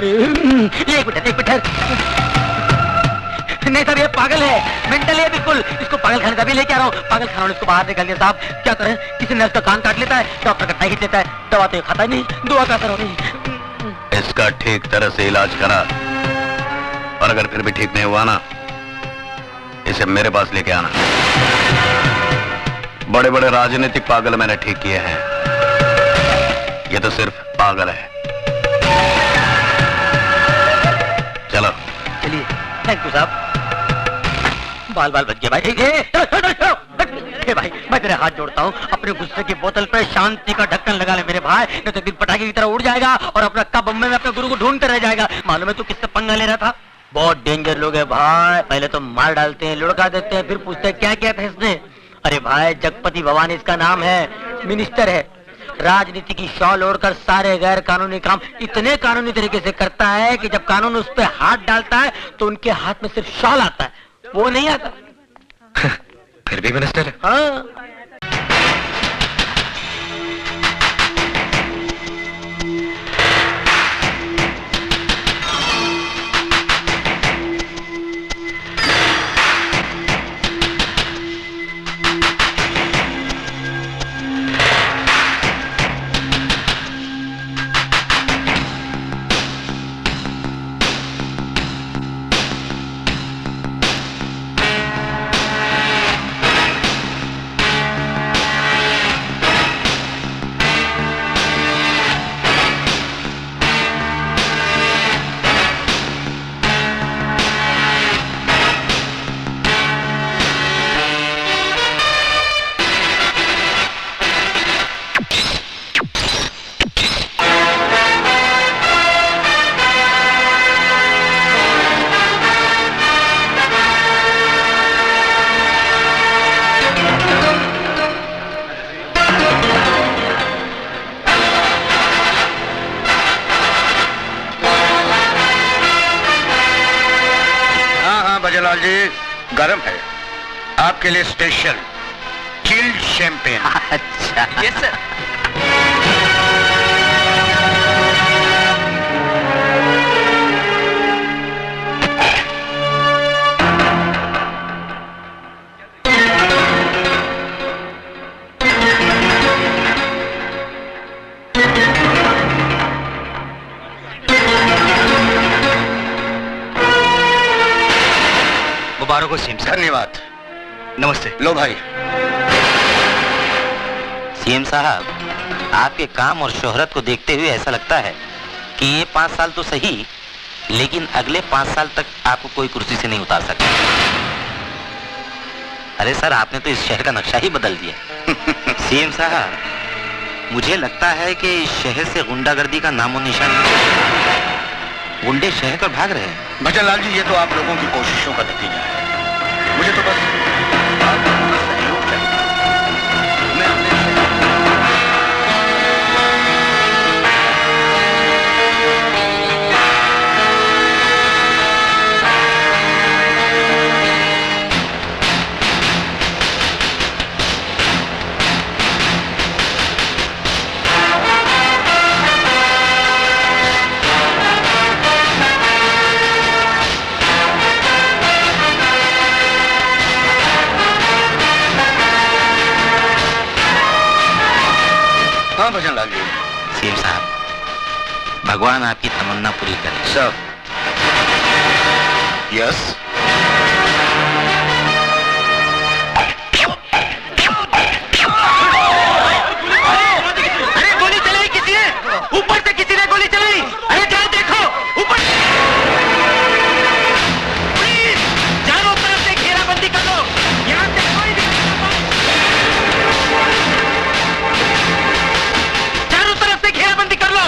एक मिनट नहीं साहब, ये पागल है, मेंटल है बिल्कुल। इसको पागल खाने का भी लेके आ रहा हूँ। पागल खाना इसको बाहर निकाल दिया साहब। क्या करें, किसी ने उसका कान काट लेता है, डॉक्टर का खींच लेता है, दवा तो खाता ही नहीं, दुआ का असर हो नहीं। इसका ठीक तरह से इलाज करा, और अगर फिर भी ठीक नहीं हुआ ना, इसे मेरे पास लेके आना। बड़े बड़े राजनीतिक पागल मैंने ठीक किए हैं, ये तो सिर्फ पागल है। चलो चलिए, थैंक यू साहब। बाल बाल बच गए भाई। ए भाई, मैं तेरे हाथ जोड़ता हूँ, अपने गुस्से की बोतल पे शांति का ढक्कन लगा ले मेरे भाई, नहीं तो दिन पटाखे की तरह उड़ जाएगा और अपना कब बम्बे में अपने गुरु को ढूंढते रह जाएगा। मालूम है तू किससे पंगा ले रहा था? बहुत डेंजर लोग है भाई, पहले तो मार डालते हैं, लुढ़का देते हैं, फिर पूछते हैं क्या किया था इसने। अरे भाई, जगपति भवानी इसका नाम है, मिनिस्टर है, राजनीति की शॉल ओढ़कर सारे गैर कानूनी काम इतने कानूनी तरीके से करता है कि जब कानून उस पर हाथ डालता है तो उनके हाथ में सिर्फ शॉल आता है, वो नहीं आता। फिर भी मिनिस्टर है। हाँ। गरम है आपके लिए, स्पेशल चिल्ड शैंपेन। अच्छा, यस सर। मुबारक हो सीएम साहब। धन्यवाद। नमस्ते। लो भाई। सीएम साहब, आपके काम और शोहरत को देखते हुए ऐसा लगता है कि ये 5 साल तो सही, लेकिन अगले 5 साल तक आपको कोई कुर्सी से नहीं उतार सकता। अरे सर, आपने तो इस शहर का नक्शा ही बदल दिया। सीएम साहब, मुझे लगता है कि इस शहर से गुंडागर्दी का नामो निशान नहीं। गुंडे शहर पर भाग रहे हैं। भजन लाल जी, ये तो आप लोगों की कोशिशों का नतीजा है। मुझे तो बस आप लोगों का सहयोग चाहिए। मैं अपने हाँ भजन लाल जी। सीएम साहब, भगवान आपकी तमन्ना पूरी करे। सर। यस। अरे गोली चलाई किसी ने, ऊपर से किसी ने गोली चलाई। अरे जाओ देखो ऊपर, प्लीज चारों तरफ से घेराबंदी कर लो, यहाँ से कोई भी चारों तरफ से घेराबंदी कर लो।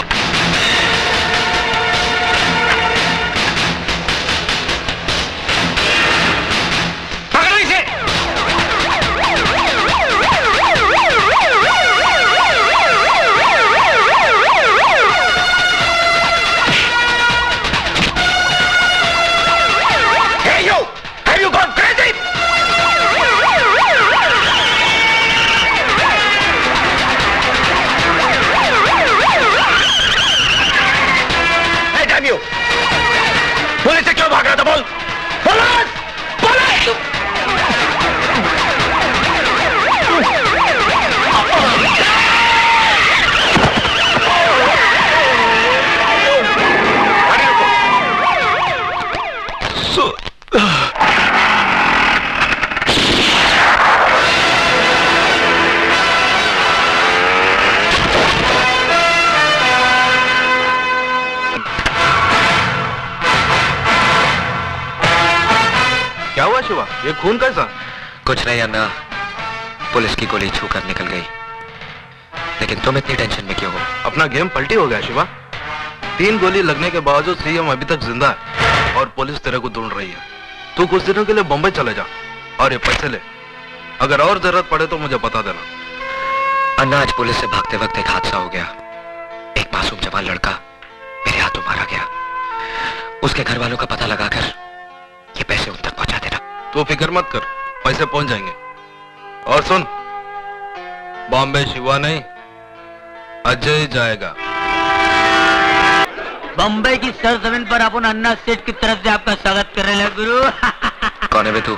ये खून कैसा? कुछ नहीं अन्ना, पुलिस की गोली छू कर निकल गई। लेकिन तुम इतनी टेंशन में क्यों हो? अपना गेम पलटी हो गया शिवा। 3 गोली लगने के बावजूद सीएम अभी तक जिंदा है और पुलिस तेरे को ढूंढ रही है। तू कुछ दिनों के लिए बम्बई चले जा और ये पैसे ले। अगर और जरूरत पड़े तो मुझे बता देना। अन्ना, आज पुलिस से भागते वक्त एक हादसा हो गया। एक मासूम जवान लड़का मेरे हाथों मारा गया। उसके घर वालों का पता लगाकर ये पैसे उन तक पहुंचा देना। तू फिक्र मत कर, पैसे पहुंच जाएंगे। और सुन, बॉम्बे शिवा नहीं, अजय जाएगा। बम्बई की सरजमीन पर अपन अन्ना सेठ की तरफ से आपका स्वागत कर रहे हैं गुरु। कौन है बे तू?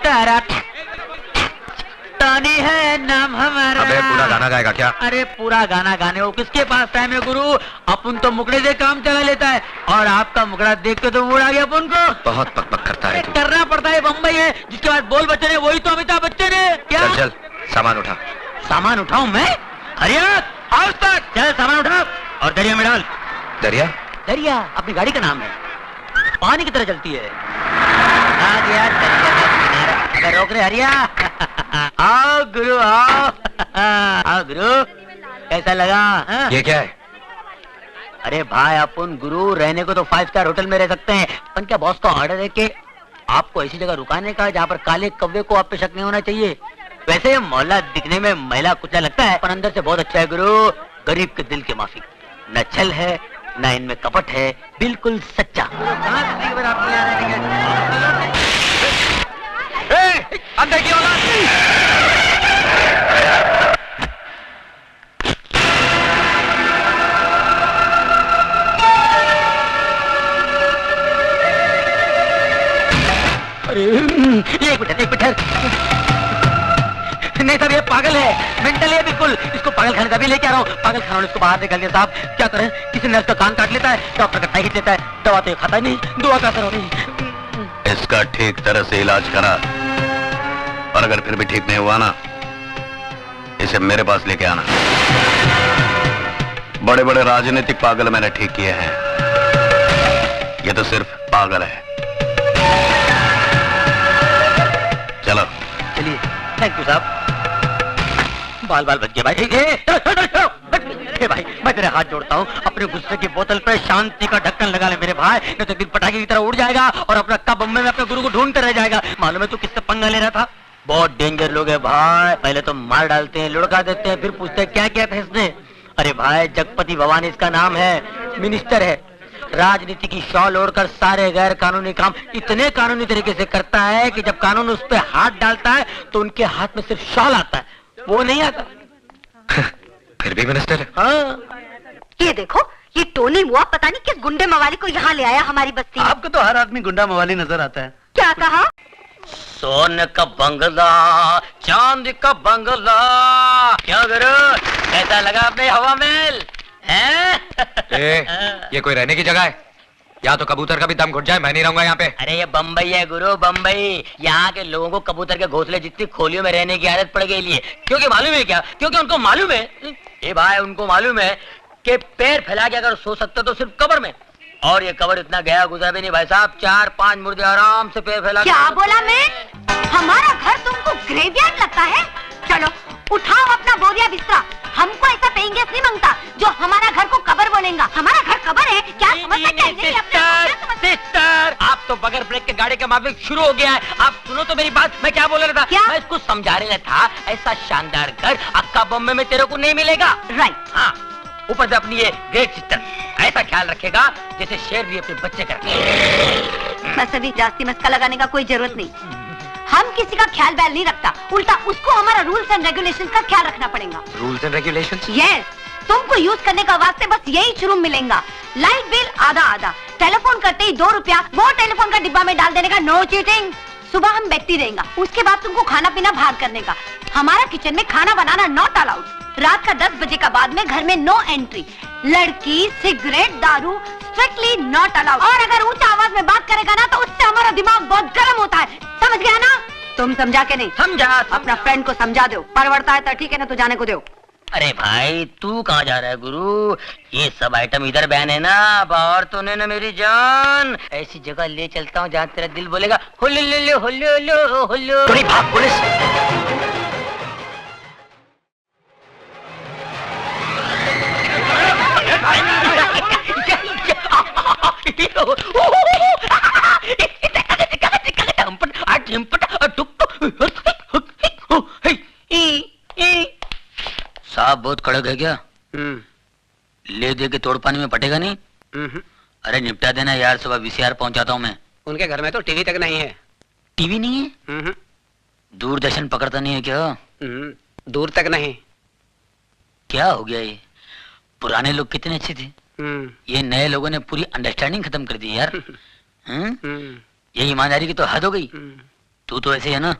तारा तानी है नाम हमारा। अबे पूरा गाना गाएगा क्या? अरे पूरा गाना गाने हो किसके पास टाइम है गुरु? अपन तो मुकड़े से काम चला लेता है और आपका मुकड़ा देख के तो मूड आ गया अपन को। बहुत पक करता है तू। करना पड़ता है, बम्बई है, जिसके बाद बोल बच्चन है वही तो अमिताभ बच्चन है। क्या चल चल सामान उठा। सामान उठाऊं मैं? हरिया आओ तक चल, सामान उठा और दरिया में डाल। दरिया? दरिया अपनी गाड़ी का नाम है, पानी की तरह चलती है। आ गया दरिया का किनारा। अगर रोक रहे हरिया। आओ गुरु आओ। आओ गुरु, कैसा लगा? हाँ? ये क्या है? अरे भाई अपन गुरु रहने को तो 5 स्टार होटल में रह सकते हैं, पर क्या बॉस का ऑर्डर है कि आपको ऐसी जगह रुकाने का जहाँ पर काले कौवे को आप पे शक नहीं होना चाहिए। वैसे मोहल्ला दिखने में महिला कुचला लगता है, पर अंदर से बहुत अच्छा है गुरु। गरीब के दिल के माफिक, न छल है न इनमें कपट है, बिल्कुल सच्चा। अंदर की औलाद। अरे एक मिनट नहीं साहब, ये पागल है, मेंटल है बिल्कुल। इसको पागल खाने का भी लेके आ रहा हूँ। पागल खाना इसको बाहर निकल गया साहब, क्या करें? किसी नर्स का कान काट लेता है, डॉक्टर का टाई खींच लेता है, दवा तो खाता ही नहीं, दुआ का असर हो नहीं। इसका ठीक तरह से इलाज करा और अगर फिर भी ठीक नहीं हुआ ना, इसे मेरे पास लेके आना। बड़े बड़े राजनीतिक पागल मैंने ठीक किए हैं, ये तो सिर्फ पागल है। चलो चलिए, थैंक यू साहब। बाल बाल बच गए भाई। ए भाई, मैं तेरे हाथ जोड़ता हूँ, अपने गुस्से की बोतल पर शांति का ढक्कन लगा ले मेरे भाई, नहीं तो दिन पटाखे की तरह उड़ जाएगा और अपना कब बम्बे में अपने गुरु को ढूंढते रह जाएगा। मालूम है तू किससे पंगा ले रहा था? बहुत डेंजर लोग है भाई, पहले तो मार डालते हैं, लुढ़का देते हैं, फिर पूछते हैं क्या क्या था इसने। अरे भाई, जगपति भवानी इसका नाम है, मिनिस्टर है, राजनीति की शॉल ओढ़कर सारे गैर कानूनी काम इतने कानूनी तरीके से करता है कि जब कानून उस पर हाथ डालता है तो उनके हाथ में सिर्फ शॉल आता है, वो नहीं आता। फिर भी मिनिस्टर है। हाँ। ये देखो, ये टोनी मुआ पता नहीं किस गुंडे मवाली को यहाँ ले आया हमारी बस्ती में। आपको तो हर आदमी गुंडा मवाली नजर आता है। क्या कहा? सोने का बंगला, चांदी का बंगला, क्या गुरु कैसा लगा अपने हवा महल? ये कोई रहने की जगह है? या तो कबूतर का भी दम घुट जाए, मैं नहीं रहूंगा यहाँ पे। अरे ये बम्बई है गुरु, बम्बई। यहाँ के लोगों को कबूतर के घोंसले जितनी खोलियों में रहने की आदत पड़ गई है। क्योंकि मालूम है क्या? क्योंकि उनको मालूम है, ये भाई उनको मालूम है कि पैर फैला के अगर सो सकते तो सिर्फ कब्र में, और ये कब्र इतना गया गुजरा भी नहीं भाई साहब। 4-5 मुर्दे आराम से पैर फैला। क्या बोला मैं? हमारा घर तुमको ग्रेवयार्ड लगता है? चलो उठाओ अपना बोरिया बिस्तरा, हमको ऐसा पेंगेस नहीं मांगता जो हमारा घर को कब्र बोलेगा। हमारा घर कब्र है क्या? समझ सकते हैं? सिस्टर, आप तो बगैर ब्रेक के गाड़ी का माफिक शुरू हो गया है। आप सुनो तो मेरी बात, मैं क्या बोल रहा था? क्या? मैं इसको समझा रहा था, ऐसा शानदार घर अक्का बॉम्बे में तेरे को नहीं मिलेगा। राइट। हाँ, ऊपर से अपनी ये ग्रेट सिस्टर ऐसा ख्याल रखेगा जैसे शेर भी अपने बच्चे का रखे। बस अभी जास्ती मस्का लगाने का कोई जरूरत नहीं। हम किसी का ख्याल बैल नहीं रखता, उल्टा उसको हमारा रूल्स एंड रेगुलेशंस का ख्याल रखना पड़ेगा। Rules and regulations? यस, तुमको यूज करने का वास्ते बस यही शुरू मिलेगा। लाइट बिल आधा आधा, टेलीफोन करते ही 2 रुपया वो टेलीफोन का डिब्बा में डाल देने का, नो चीटिंग। सुबह हम बैठती रहेगा, उसके बाद तुमको खाना पीना बाहर करने का। हमारा किचन में खाना बनाना नॉट अलाउड। रात का 10 बजे का बाद में घर में नो एंट्री। लड़की, सिगरेट, दारू स्ट्रिक्टली नॉट अलाउड। और अगर ऊंचा आवाज में बात करेगा ना तो उससे हमारा दिमाग बहुत गर्म होता है, समझ गया ना? तुम समझा के नहीं? समझा। अपना फ्रेंड को समझा दो, परवड़ता है तो ठीक है ना, तो जाने को दो। अरे भाई तू कहाँ जा रहा है गुरु? ये सब आइटम इधर बैन है ना, बाहर तो नहीं ना मेरी जान। ऐसी जगह ले चलता हूँ जहाँ तेरा दिल बोलेगा हुल्लो हुल्लो हुल्लो हुल्लो। थोड़ी भाग पुलिस। साहब बहुत कड़क है क्या? ले दे के तोड़ पानी में पटेगा नहीं? अरे निपटा देना यार, सुबह वीसीआर पहुंचाता हूँ मैं। उनके घर में तो टीवी तक नहीं है। टीवी नहीं है? दूरदर्शन पकड़ता नहीं है क्या? दूर तक नहीं। क्या हो गया ये? पुराने लोग कितने अच्छे थे, ये नए लोगों ने पूरी अंडरस्टैंडिंग खत्म कर दी यार। ये ईमानदारी की तो हद हो गई। तू तो ऐसे है ना?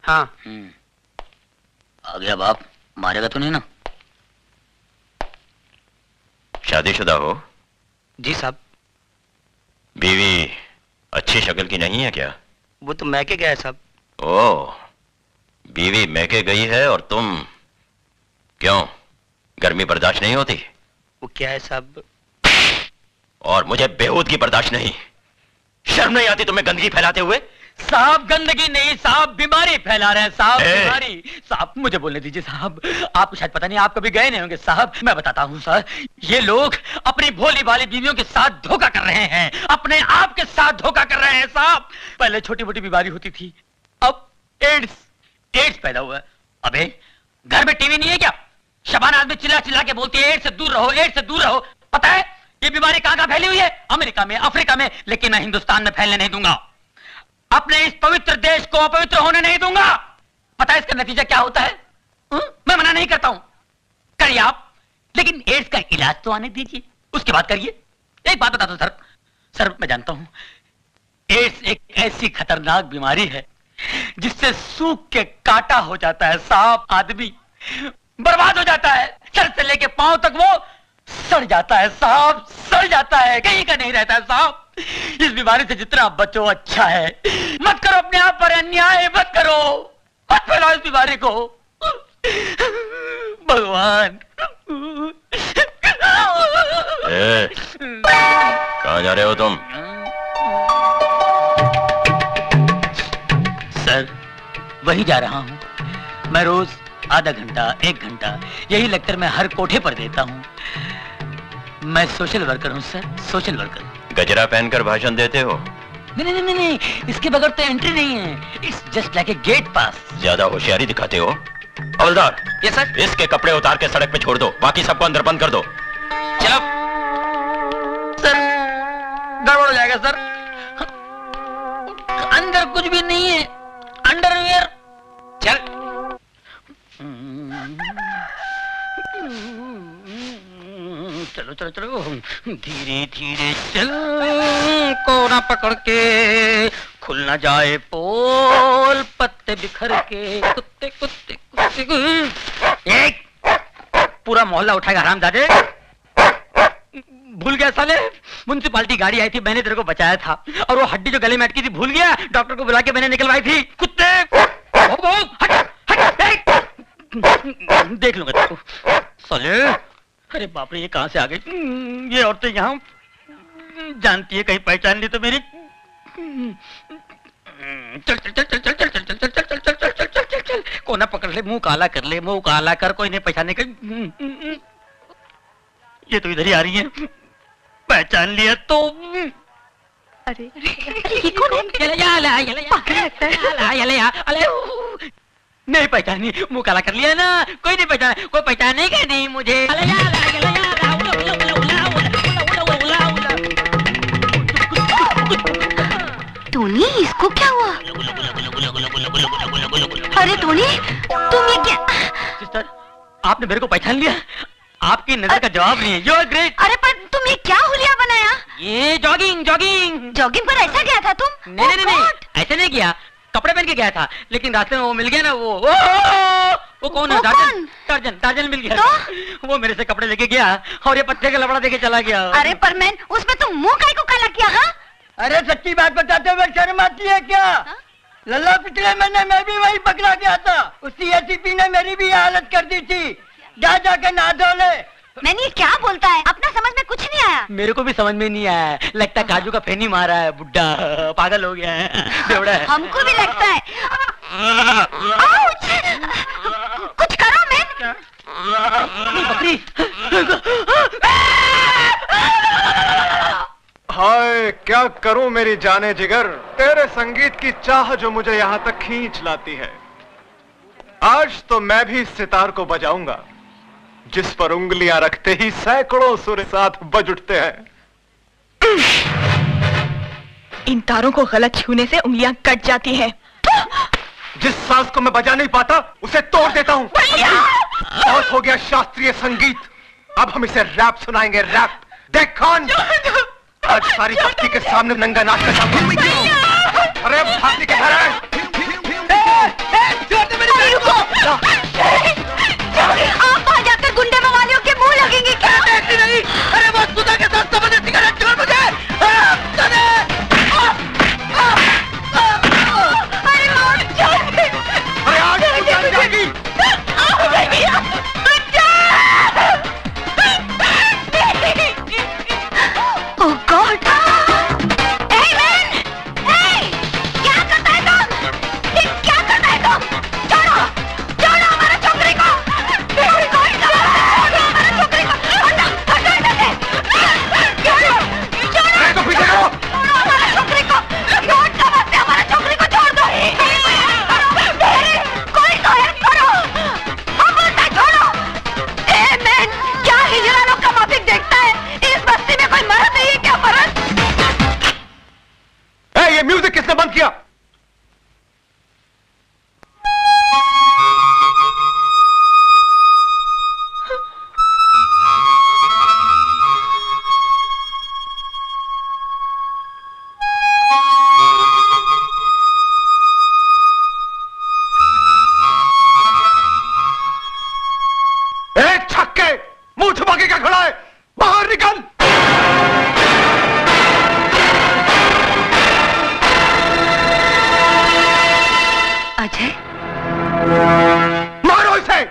हाँ। आ गया बाप, मारेगा तो नहीं ना? शादीशुदा हो? जी साहब। बीवी अच्छी शक्ल की नहीं है क्या? वो तो मैके गया है साहब। ओह, बीवी मैके गई है और तुम क्यों, गर्मी बर्दाश्त नहीं होती? वो क्या है साहब? और मुझे बेहूदगी बर्दाश्त नहीं। शर्म नहीं आती तुम्हें गंदगी फैलाते हुए? साहब गंदगी नहीं साहब, बीमारी फैला रहे हैं साहब, ए! बीमारी। साहब मुझे बोलने दीजिए साहब, आपको शायद पता नहीं, आप कभी गए नहीं होंगे साहब। मैं बताता हूँ सर, ये लोग अपनी भोली भाली बीवियों के साथ धोखा कर रहे हैं, अपने आप के साथ धोखा कर रहे हैं साहब। पहले छोटी मोटी बीमारी होती थी, अब एड्स पैदा हुआ है। अबे घर में टीवी नहीं है क्या? शबाना आदमी चिल्ला चिल्ला के बोलती है एड्स से दूर रहो, एड्स से दूर रहो। पता है ये बीमारी कहाँ फैली हुई है? अमेरिका में, अफ्रीका में, लेकिन मैं हिंदुस्तान में फैलने नहीं दूंगा। अपने इस पवित्र देश को अपवित्र होने नहीं दूंगा। पता है इसका नतीजा क्या होता है? मैं मना नहीं करता हूं, करिए आप, लेकिन एड्स का इलाज तो आने दीजिए, उसके बाद करिए। एक बात बता दो सर, मैं जानता हूं एड्स एक ऐसी खतरनाक बीमारी है जिससे सूख के काटा हो जाता है साहब, आदमी बर्बाद हो जाता है, सर से लेके पांव तक वो सड़ जाता है साहब, सड़ जाता है, कहीं का नहीं रहता है साहब। इस बीमारी से जितना बचो अच्छा है। मत करो अपने आप पर अन्याय, मत करो, मत फैलाओ इस बीमारी को। भगवान। कहाँ जा रहे हो तुम? सर वही जा रहा हूँ, मैं रोज आधा घंटा 1 घंटा यही लेक्चर में हर कोठे पर देता हूँ। मैं सोशल वर्कर हूँ सर, सोशल वर्कर। गजरा पहनकर भाषण देते हो? नहीं, इसके बगैर तो एंट्री नहीं है। It's just like a gate pass. ज्यादा होशियारी दिखाते हो। हवलदार, ये सर। इसके कपड़े उतार के सड़क पे छोड़ दो, बाकी सबको अंदर बंद कर दो। चलो सर, गड़बड़ हो जाएगा सर, अंदर कुछ भी नहीं है, अंडरवियर। चल। चलो धीरे धीरे चल, कोना पकड़ के खुल ना जाए पोल, पत्ते बिखर के कुत्ते कुत्ते कुत्ते। एक पूरा मोहल्ला उठाएगा हरामजादे। भूल गया साले, म्युनिसिपालिटी गाड़ी आई थी, मैंने तेरे को बचाया था, और वो हड्डी जो गले में अटकी थी भूल गया, डॉक्टर को बुला के मैंने निकलवाई थी। कुत्ते हट, देख लूंगा तेरे को साले। अरे बाप रे, ये कहां से आ गई? ये औरतें यहाँ जानती है, कहीं पहचान ली तो मेरी। चल चल चल चल चल चल चल चल चल चल चल चल चल चल चल चल, कोना पकड़ ले, मुंह काला कर ले, मुंह काला कर, कोई नहीं पहचाने का। ये तो इधर ही आ रही है, पहचान लिया तो। अरे ये कौन है? नहीं पहचानी, मुंह काला कर लिया ना, कोई नहीं पहचाना, कोई पहचानेगा नहीं मुझे। टोनी, इसको क्या हुआ? अरे टोनी, तुम ये क्या? सिस्टर, आपने मेरे को पहचान लिया? आपकी नजर का जवाब नहीं है। You are great. अरे पर तुम ये क्या हुलिया बनाया? ये जॉगिंग जॉगिंग जॉगिंग पर ऐसा गया था तुम? नहीं, ऐसे नहीं किया, कपड़े पहन के गया था, लेकिन रास्ते में वो मिल गया ना, वो कौन है? टार्जन मिल गया तो? वो मेरे से कपड़े लेके गया और ये पत्ते का लबड़ा देके चला गया। अरे पर मैं उसमें तुम मुंह काहे को काला किया? हाँ, अरे सच्ची बात बताते हुए शर्म आती है क्या? लल्ला पिछले महीने मैं भी वही पकड़ा गया था, उसी एसीपी ने मेरी भी हालत कर दी थी। जा जाके नहा धो ले। मैंने ये क्या बोलता है, अपना समझ में कुछ नहीं आया। मेरे को भी समझ में नहीं आया है। लगता है काजू का फेनी मारा है, बुड्ढा पागल हो गया है, बेवड़ा है। हमको भी लगता है। आउच! कुछ करो मैन। बकरी। हाय क्या करूं मेरी जाने जिगर, तेरे संगीत की चाह जो मुझे यहाँ तक खींच लाती है। आज तो मैं भी इस सितार को बजाऊंगा जिस पर उंगलियां रखते ही सैकड़ों सुर साथ बज उठते हैं। इन तारों को गलत छूने से उंगलियां कट जाती हैं। जिस सांस को मैं बजा नहीं पाता उसे तोड़ देता हूँ। बहुत हो गया शास्त्रीय संगीत, अब हम इसे रैप सुनाएंगे, रैप। देख खान, आज सारी भक्ति के सामने नंगा नाच का सामने। अरे भाती के घर है। आप वहाँ जाकर गुंडे मवालियों के मुंह लगेंगे क्या? नहीं, अरे वो सुधा के साथ समझे सिगरेट छोड़ मुझे। अरे मौत छोड़। अरे आज तू जान जाएगी। Oh God! Hey man! Hey! क्या करता है तुम? क्या करता है तुम? छोड़ो! छोड़ो हमारे छोकरी को! कोई हमारे छोकरी को! हटो इधर से! छोड़ो! छोड़ो! तो पीछे करो। छोड़ो हमारे छोकरी को! नोट समझते हमारे छोकरी को छोड़ दो! कोई तो हेल्प करो! हम बोलते हैं छोड़ो! Hey man! क्या हिजड़ालों का माफिक देखता है? इस बस्ती में कोई मर्द नहीं है क्या मर्द? ये म्यूजिक किसने बंद किया? छक्के, मुंह छुपा के क्या खड़ा है? बाहर निकल। अजय, मारो इसे।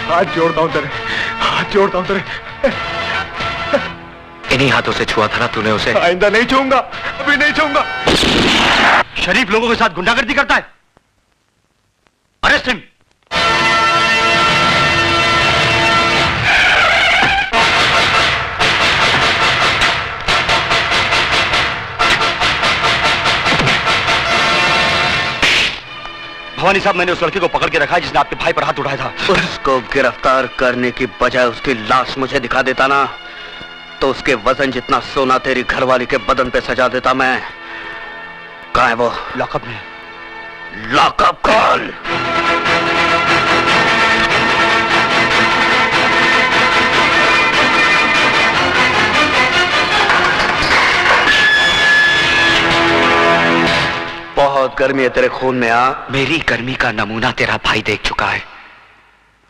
हाथ जोड़ता हूं तेरे, हाथ जोड़ता हूं तेरे। इन्हीं हाथों से छुआ था ना तूने उसे। आइंदा नहीं छूऊंगा, अभी नहीं छूऊंगा। शरीफ लोगों के साथ गुंडागर्दी करता है। Arrest him. भवानी साहब, मैंने उस लड़के को पकड़ के रखा है जिसने आपके भाई पर हाथ उठाया था। उसको गिरफ्तार करने की बजाय उसकी लाश मुझे दिखा देता ना, तो उसके वजन जितना सोना तेरी घरवाली के बदन पे सजा देता मैं। कहाँ है वो? लॉकअप में। Lockup call. बहुत गर्मी है तेरे खून में। आ, मेरी गर्मी का नमूना तेरा भाई देख चुका है।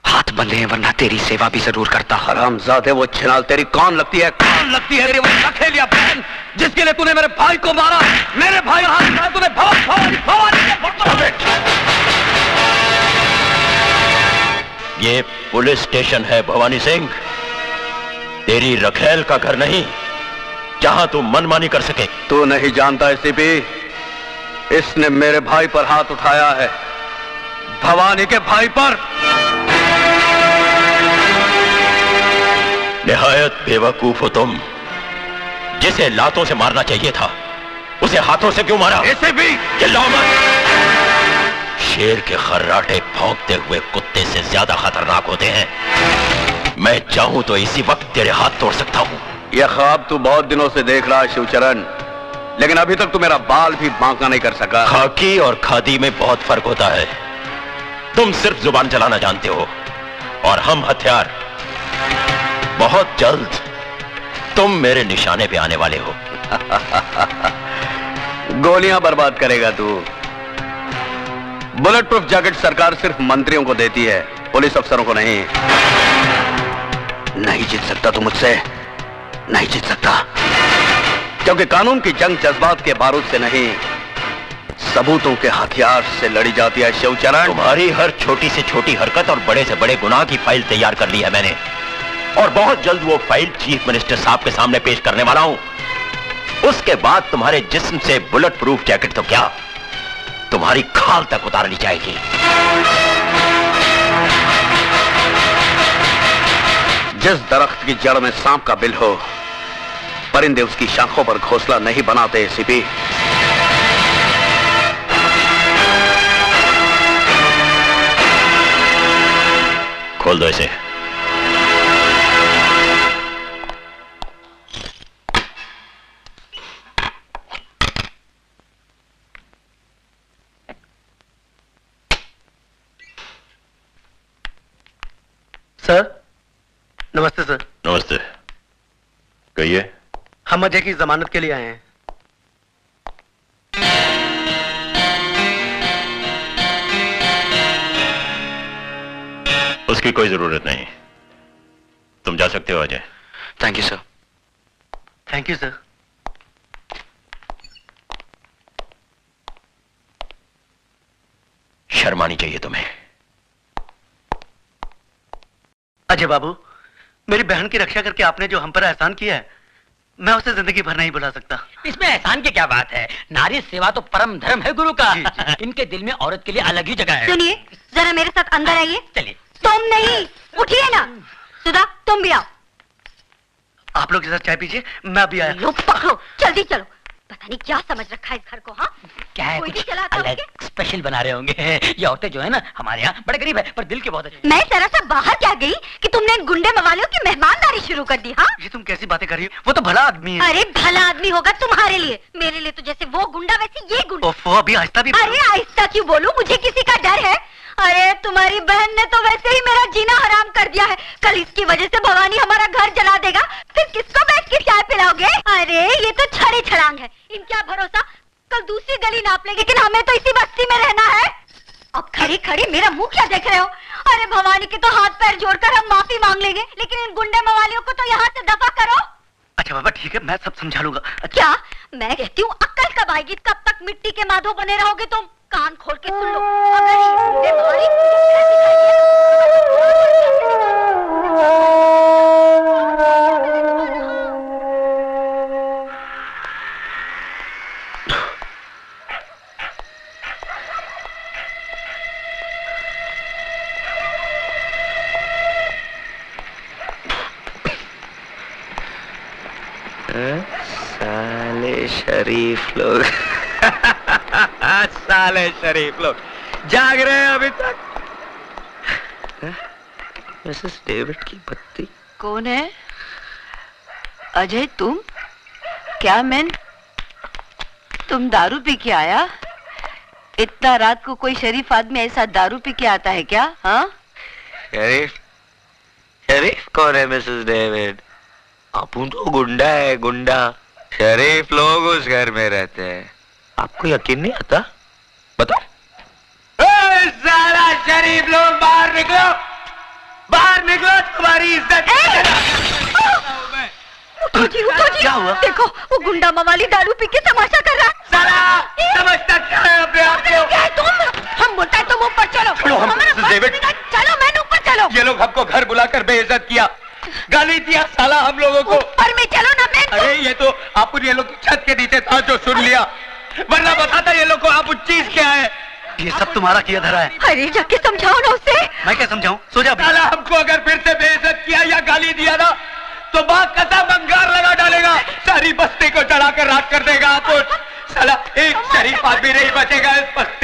हाथ बंधे हैं, वरना तेरी सेवा भी जरूर करता। हरामजादे, वो छिनाल तेरी कौन लगती है? कौन लगती है तेरी वो नखेलिया बहन, जिसके लिए तूने मेरे भाई को मारा। मेरे भाई हाथ उठाए तूने। ये पुलिस स्टेशन है भवानी सिंह, तेरी रखेल का घर नहीं जहां तू मनमानी कर सके। तू नहीं जानता एसीपी, इसने मेरे भाई पर हाथ उठाया है, भवानी के भाई पर। निहायत बेवकूफ हो तुम। जिसे लातों से मारना चाहिए था उसे हाथों से क्यों मारा? एसीपी चिल्लाओ मत। शेर के खर्राटे भौंकते हुए कुत्ते से ज्यादा खतरनाक होते हैं। मैं चाहूं तो इसी वक्त तेरे हाथ तोड़ सकता हूं। यह ख्वाब तू बहुत दिनों से देख रहा है शिवचरण, लेकिन अभी तक तू मेरा बाल भी बांका नहीं कर सका। खाकी और खादी में बहुत फर्क होता है। तुम सिर्फ जुबान चलाना जानते हो और हम हथियार। बहुत जल्द तुम मेरे निशाने पे आने वाले हो। गोलियां बर्बाद करेगा तू। बुलेट प्रूफ जैकेट सरकार सिर्फ मंत्रियों को देती है, पुलिस अफसरों को नहीं। नहीं जीत सकता तू मुझसे, नहीं जीत सकता, क्योंकि कानून की जंग जज्बात के बारूद से नहीं, सबूतों के हथियार से लड़ी जाती है शिवचरण। तुम्हारी हर छोटी से छोटी हरकत और बड़े से बड़े गुनाह की फाइल तैयार कर ली है मैंने, और बहुत जल्द वो फाइल चीफ मिनिस्टर साहब के सामने पेश करने वाला हूं। उसके बाद तुम्हारे जिस्म से बुलेट प्रूफ जैकेट तो क्या, तुम्हारी खाल तक उतार ली जाएगी। जिस दरख्त की जड़ में सांप का बिल हो, परिंदे उसकी शाखों पर घोंसला नहीं बनाते एसीपी। खोल दो इसे। सर नमस्ते। सर नमस्ते, कहिए। हम अजय की जमानत के लिए आए हैं। उसकी कोई जरूरत नहीं, तुम जा सकते हो Ajay. Thank you sir. Thank you sir. शर्म आनी चाहिए तुम्हें। अजय बाबू, मेरी बहन की रक्षा करके आपने जो हम पर एहसान किया है, मैं उसे जिंदगी भर नहीं भुला सकता। इसमें एहसान की क्या बात है? नारी सेवा तो परम धर्म है गुरु का। इनके दिल में औरत के लिए अलग ही जगह है। सुनिए, जरा मेरे साथ अंदर आइए। चलिए। तुम नहीं, उठिए ना। सुधा, तुम भी आओ। आप लोग के साथ चाय पीजिए, मैं अभी आया। लो पकड़ो, जल्दी चलो। पता नहीं क्या समझ रखा है इस घर को। हाँ, क्या है, कोई कुछ भी चलाता अलग होंगे? स्पेशल बना रहे होंगे। ये औरतें जो है ना हमारे यहाँ बड़े गरीब है, पर दिल के बहुत अच्छे। मैं जरा सा बाहर क्या गई कि तुमने इन गुंडे मवालियों की मेहमानदारी शुरू कर दी। हाँ, ये तुम कैसी बातें कर रही हो? वो तो भला आदमी है। अरे भला आदमी होगा तुम्हारे लिए, मेरे लिए तो जैसे वो गुंडा वैसे ये गुंडा। ओफो, अभी आहिस्ता भी। अरे आहिस्ता क्यों बोलूं, मुझे किसी का डर है? अरे तुम्हारी बहन ने तो वैसे ही मेरा जीना हराम कर दिया है। कल इसकी वजह से भवानी हमारा घर जला देगा, फिर किसको बैठ के चाय पिलाओगे? अरे ये तो छड़ी छड़ांग है, इनका भरोसा। कल दूसरी गली नाप लेंगे, लेकिन हमें तो इसी बस्ती में रहना है। अब खड़ी खड़ी मेरा मुंह क्या देख रहे हो? अरे भवानी के तो हाथ पैर जोड़कर हम माफी मांग लेंगे, लेकिन इन गुंडे मवालियों को तो यहाँ से दफा करो। अच्छा बाबा ठीक है, मैं सब समझा लूंगा। क्या मैं कहती हूँ अक्कल कब आएगी? कब तक मिट्टी के माधो बने रहोगे तुम? कान खोल के सुन लो, अगर ये गुंडे मवाली मुझे फिर दिखाई दिए साले शरीफ लोग साले शरीफ लोग जाग रहे हैं अभी तक। मिसेस डेविड की पत्नी कौन है? अजय तुम? क्या मैन? तुम दारू पी के आया? इतना रात को कोई शरीफ आदमी ऐसा दारू पी के आता है क्या? हाँ? शरीफ? शरीफ कौन है मिसेस डेविड? अपुन तो गुंडा है, गुंडा। शरीफ लोग उस घर में रहते हैं। आपको यकीन नहीं आता? बताओ। साला शरीफ लोग बाहर निकलो, बाहर निकलो, तुम्हारी इज्जत। उठो जी, क्या हुआ? देखो वो गुंडा मवाली दारू पी के तमाशा कर रहा है। साला समझता क्या है अपने आप को? क्या है तुम? हम बोलता है तुम ऊपर चलो। छोड़ो हम, हमारा मिसेस डेविड। चलो मैन ऊपर चलो। ये लोग हमको घर बुलाकर बेइज्जत किया, गाली दिया साला हम लोगों को। ऊपर में चलो ना मैन। अरे ये तो आप ये लोग की छत के नीचे था जो सुन लिया, वरना बताता ये लोग को आप उस चीज क्या है। ये सब तुम्हारा किया धरा है। अरे जाके समझाओ ना उसे। मैं क्या समझाऊं? सो जा। साला हमको अगर फिर से बेइज्जत किया या गाली दिया ना तो बात कसम अंगार लगा डालेगा, सारी बस्ती को चढ़ाकर राख कर देगा। आप साला एक शरीफ आदमी नहीं बचेगा इस बस्ती